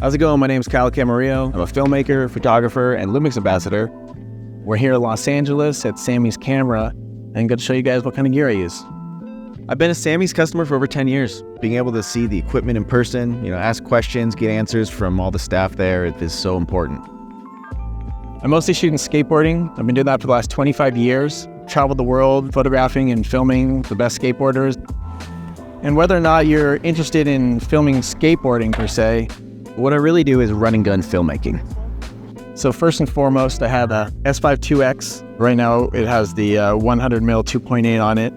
How's it going? My name is Camarillo. I'm a filmmaker, photographer, and Lumix ambassador. We're here in Los Angeles at Samys Camera, and I'm going to show you guys what kind of gear I use. I've been a Samys customer for over 10 years. Being able to see the equipment in person, ask questions, get answers from all the staff there is so important. I'm mostly shooting skateboarding. I've been doing that for the last 25 years. Traveled the world photographing and filming the best skateboarders. And whether or not you're interested in filming skateboarding per se, what I really do is run and gun filmmaking. So first and foremost, I have a S5 IIX. Right now it has the 100mm 2.8 on it.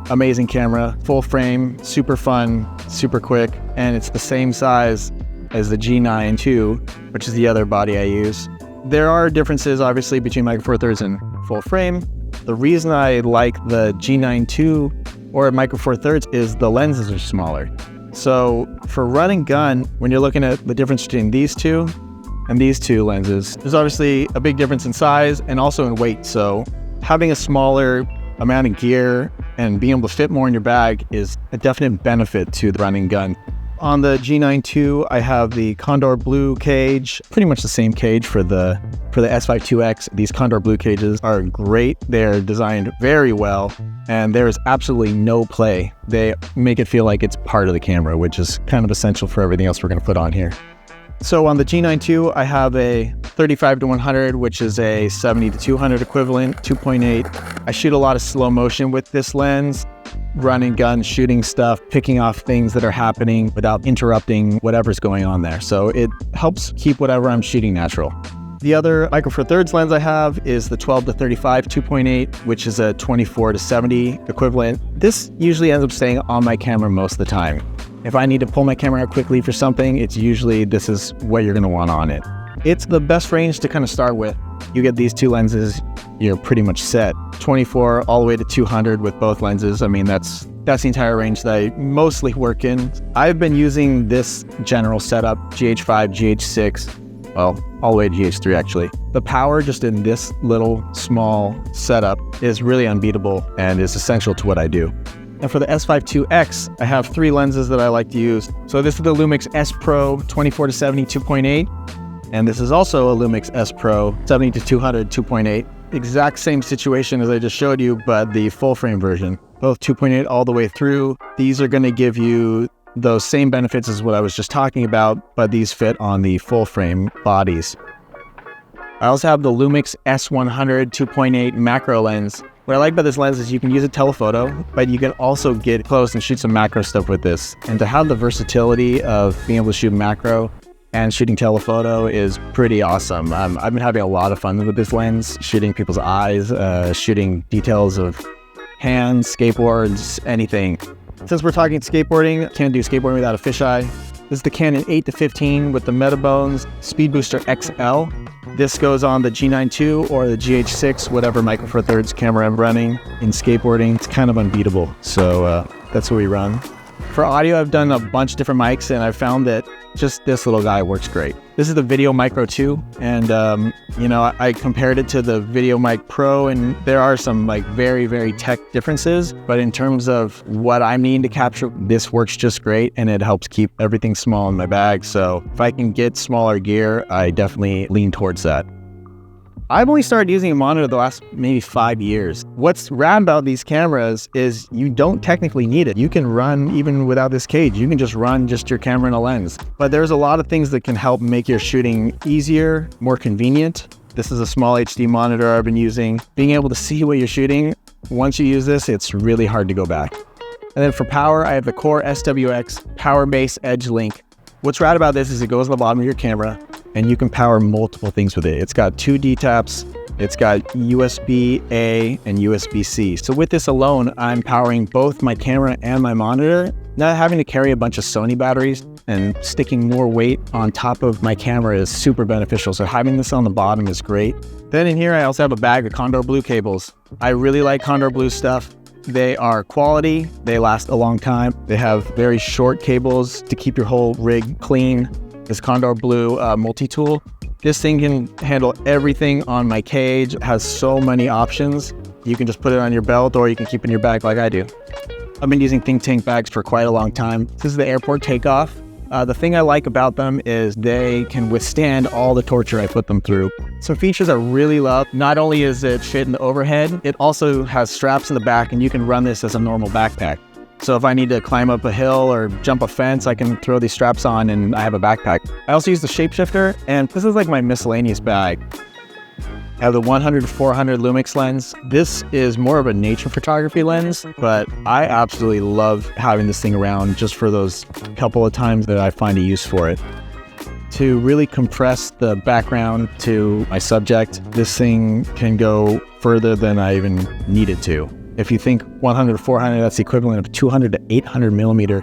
Amazing camera, full frame, super fun, super quick, and it's the same size as the G9 II, which is the other body I use. There are differences obviously between Micro Four Thirds and full frame. The reason I like the G9 II or Micro Four Thirds is the lenses are smaller. So for run and gun, when you're looking at the difference between these two and these two lenses, there's obviously a big difference in size and also in weight. So having a smaller amount of gear and being able to fit more in your bag is a definite benefit to the run and gun. On the G9 II, I have the Condor Blue cage, pretty much the same cage for the S5 IIX. These Condor Blue cages are great. They're designed very well, and there is absolutely no play. They make it feel like it's part of the camera, which is kind of essential for everything else we're going to put on here. So on the G9 II, I have a 35-100, which is a 70-200 equivalent, 2.8. I shoot a lot of slow motion with this lens, run and gun, shooting stuff, picking off things that are happening without interrupting whatever's going on there. So it helps keep whatever I'm shooting natural. The other Micro Four Thirds lens I have is the 12-35 2.8, which is a 24-70 equivalent. This usually ends up staying on my camera most of the time. If I need to pull my camera out quickly for something, it's usually this is what you're gonna want on it. It's the best range to kind of start with. You get these two lenses, you're pretty much set. 24 all the way to 200 with both lenses. I mean, that's the entire range that I mostly work in. I've been using this general setup, GH5, GH6, well, all the way to GH3 actually. The power just in this little small setup is really unbeatable and is essential to what I do. And for the S5 IIX, I have three lenses that I like to use. So this is the Lumix S Pro 24-70 2.8, and this is also a Lumix S Pro 70-200 2.8. Exact same situation as I just showed you, but the full frame version. Both 2.8 all the way through. These are going to give you those same benefits as what I was just talking about, but these fit on the full frame bodies. I also have the Lumix S100 2.8 macro lens. What I like about this lens is you can use a telephoto, but you can also get close and shoot some macro stuff with this. And to have the versatility of being able to shoot macro and shooting telephoto is pretty awesome. I've been having a lot of fun with this lens, shooting people's eyes, shooting details of hands, skateboards, anything. Since we're talking skateboarding, can't do skateboarding without a fisheye. This is the Canon 8-15 with the Metabones Speed Booster XL. This goes on the G9 II or the GH6, whatever Micro Four Thirds camera I'm running. In skateboarding, it's kind of unbeatable. So that's what we run. For audio, I've done a bunch of different mics, and I've found that just this little guy works great. This is the Video Micro 2, and I compared it to the Video Mic Pro, and there are some very, very tech differences, but in terms of what I need to capture, this works just great, and it helps keep everything small in my bag. So if I can get smaller gear, I definitely lean towards that. I've only started using a monitor the last maybe 5 years. What's rad about these cameras is you don't technically need it. You can run even without this cage. You can just run just your camera and a lens. But there's a lot of things that can help make your shooting easier, more convenient. This is a small HD monitor I've been using. Being able to see what you're shooting, once you use this, it's really hard to go back. And then for power, I have the Core SWX Power Base Edge Link. What's rad about this is it goes on the bottom of your camera and you can power multiple things with it. It's got 2 D-taps, it's got USB-A and USB-C. So with this alone, I'm powering both my camera and my monitor, not having to carry a bunch of Sony batteries, and sticking more weight on top of my camera is super beneficial. So having this on the bottom is great. Then in here, I also have a bag of Condor Blue cables. I really like Condor Blue stuff. They are quality, they last a long time. They have very short cables to keep your whole rig clean. This Condor Blue multi-tool. This thing can handle everything on my cage. It has so many options. You can just put it on your belt or you can keep it in your bag like I do. I've been using think tank bags for quite a long time. This is the airport takeoff. The thing I like about them is they can withstand all the torture I put them through. Some features I really love, not only is it fit in the overhead, it also has straps in the back and you can run this as a normal backpack. So if I need to climb up a hill or jump a fence, I can throw these straps on and I have a backpack. I also use the shapeshifter, and this is like my miscellaneous bag. I have the 100-400 Lumix lens. This is more of a nature photography lens, but I absolutely love having this thing around just for those couple of times that I find a use for it. To really compress the background to my subject, this thing can go further than I even needed to. If you think 100-400, that's the equivalent of 200 to 800 millimeter.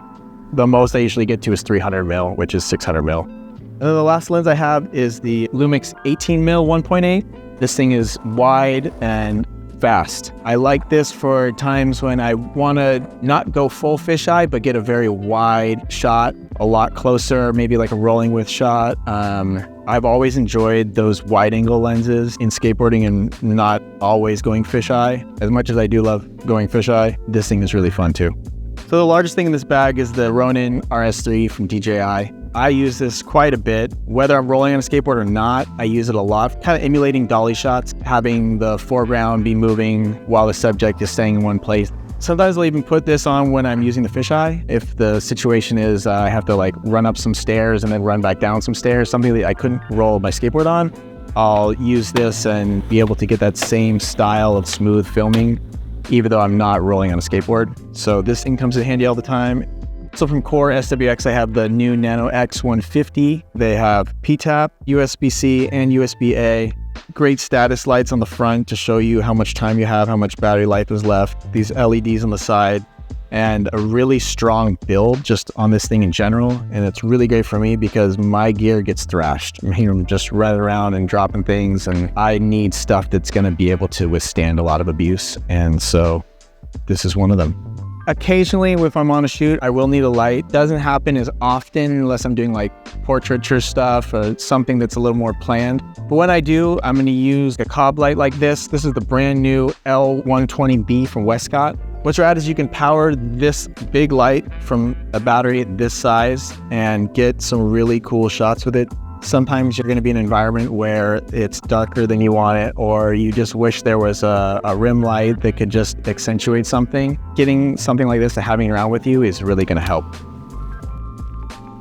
The most I usually get to is 300 mil, which is 600 mil. And then the last lens I have is the Lumix 18 mil 1.8. This thing is wide and fast. I like this for times when I want to not go full fisheye, but get a very wide shot, a lot closer, maybe like a rolling width shot. I've always enjoyed those wide angle lenses in skateboarding and not always going fisheye. As much as I do love going fisheye, this thing is really fun too. So the largest thing in this bag is the Ronin RS3 from DJI. I use this quite a bit. Whether I'm rolling on a skateboard or not, I use it a lot, kind of emulating dolly shots, having the foreground be moving while the subject is staying in one place. Sometimes I'll even put this on when I'm using the fisheye. If the situation is I have to like run up some stairs and then run back down some stairs, something that I couldn't roll my skateboard on, I'll use this and be able to get that same style of smooth filming, even though I'm not rolling on a skateboard. So this thing comes in handy all the time. So from Core SWX, I have the new Nano X 150. They have PTAP, USB-C, and USB-A. Great status lights on the front to show you how much time you have, how much battery life is left. These LEDs on the side, and a really strong build just on this thing in general. And it's really great for me because my gear gets thrashed. I'm just running around and dropping things, and I need stuff that's gonna be able to withstand a lot of abuse. And so this is one of them. Occasionally, if I'm on a shoot, I will need a light. Doesn't happen as often unless I'm doing like portraiture stuff or something that's a little more planned. But when I do, I'm going to use a cob light like this. This is the brand new L120B from Westcott. What's rad is you can power this big light from a battery this size and get some really cool shots with it. Sometimes you're going to be in an environment where it's darker than you want it, or you just wish there was a rim light that could just accentuate something. Getting something like this and having it around with you is really going to help.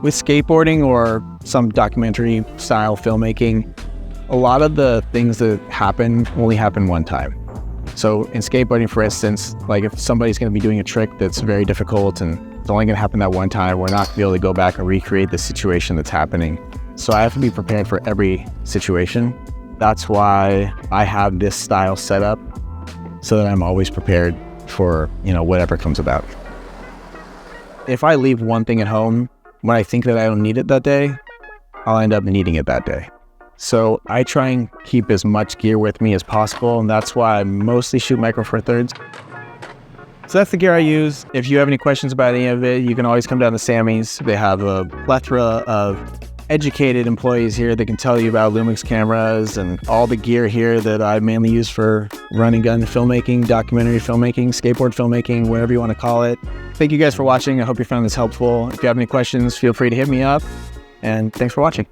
With skateboarding or some documentary style filmmaking, a lot of the things that happen only happen one time. So in skateboarding, for instance, like if somebody's going to be doing a trick that's very difficult and it's only going to happen that one time, we're not going to be able to go back and recreate the situation that's happening. So I have to be prepared for every situation. That's why I have this style set up so that I'm always prepared for, whatever comes about. If I leave one thing at home, when I think that I don't need it that day, I'll end up needing it that day. So I try and keep as much gear with me as possible, and that's why I mostly shoot Micro Four Thirds. So that's the gear I use. If you have any questions about any of it, you can always come down to Samys. They have a plethora of educated employees here that can tell you about Lumix cameras and all the gear here that I mainly use for run and gun filmmaking, documentary filmmaking, skateboard filmmaking, whatever you want to call it. Thank you guys for watching. I hope you found this helpful. If you have any questions, feel free to hit me up. And thanks for watching.